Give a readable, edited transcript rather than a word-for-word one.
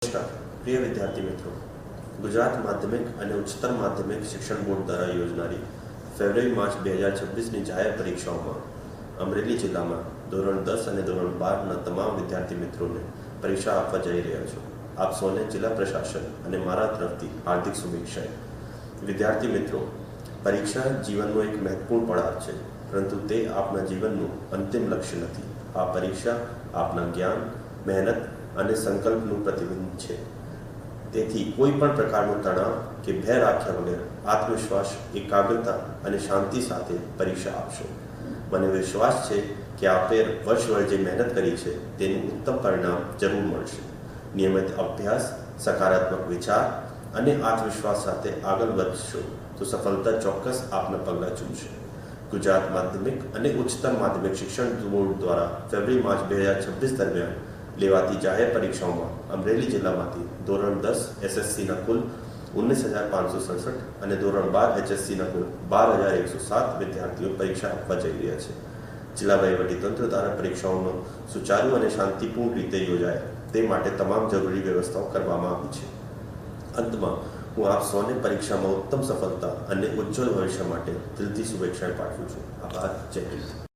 નમસ્કાર પ્રિય વિદ્યાર્થી મિત્રો, ગુજરાત માધ્યમિક અને ઉચ્ચતર માધ્યમિક શિક્ષણ બોર્ડ દ્વારા યોજનારી ફેબ્રુઆરી-માર્ચ 2026ની જાહેર પરીક્ષાઓમાં અમરેલી જિલ્લામાં ધોરણ 10 અને ધોરણ 12ના તમામ વિદ્યાર્થી મિત્રોને પરીક્ષા આપવા જઈ રહ્યા છું. આપ સૌને જિલ્લા પ્રશાસન અને મારા તરફથી હાર્દિક શુભેચ્છાઓ. વિદ્યાર્થી મિત્રો, પરીક્ષા જીવનનો એક મહત્વપૂર્ણ પડાવ છે, પરંતુ તે આપના જીવનનું અંતિમ લક્ષ્ય નથી. આ પરીક્ષા આપના જ્ઞાન, મહેનત અને સંકલ્પનું પ્રતિબિંબ છે. તેથી કોઈ પણ પ્રકારનો તણાવ કે ભય રાખ્યા વગર આત્મવિશ્વાસ, એકાગ્રતા અને શાંતિ સાથે પરીક્ષા આપશો. મને વિશ્વાસ છે કે આપે વર્ષભર જે મહેનત કરી છે તેનું ઉત્તમ પરિણામ જરૂર મળશે. નિયમિત અભ્યાસ, સકારાત્મક વિચાર અને આત્મવિશ્વાસ સાથે આગળ વધશો તો સફળતા ચોક્કસ આપના પગલાં ચૂમશે. ગુજરાત માધ્યમિક અને ઉચ્ચતર માધ્યમિક શિક્ષણ બોર્ડ દ્વારા ફેબ્રુઆરી-માર્ચ 2026 દરમિયાન લેવાતી જાહેર પરીક્ષાઓમાં અમરેલી જિલ્લામાંથી ધોરણ 10 એસએસસીના કુલ 19,567 અને ધોરણ 12 એચએસસીના કુલ 12,107 વિદ્યાર્થીઓ પરીક્ષા આપવા જઈ રહ્યા છે. જિલ્લા વહીવટીતંત્ર દ્વારા પરીક્ષાઓનો સુચારુ અને શાંતિપૂર્ણ રીતે યોજાય તે માટે તમામ જરૂરી વ્યવસ્થાઓ કરવામાં આવી છે. અંતમાં હું આપ સૌને પરીક્ષામાં ઉત્તમ સફળતા અને ઉજ્જવળ ભવિષ્ય માટે દિલથી શુભેચ્છાઓ પાઠવું છું. આભાર. જય હિન્દ.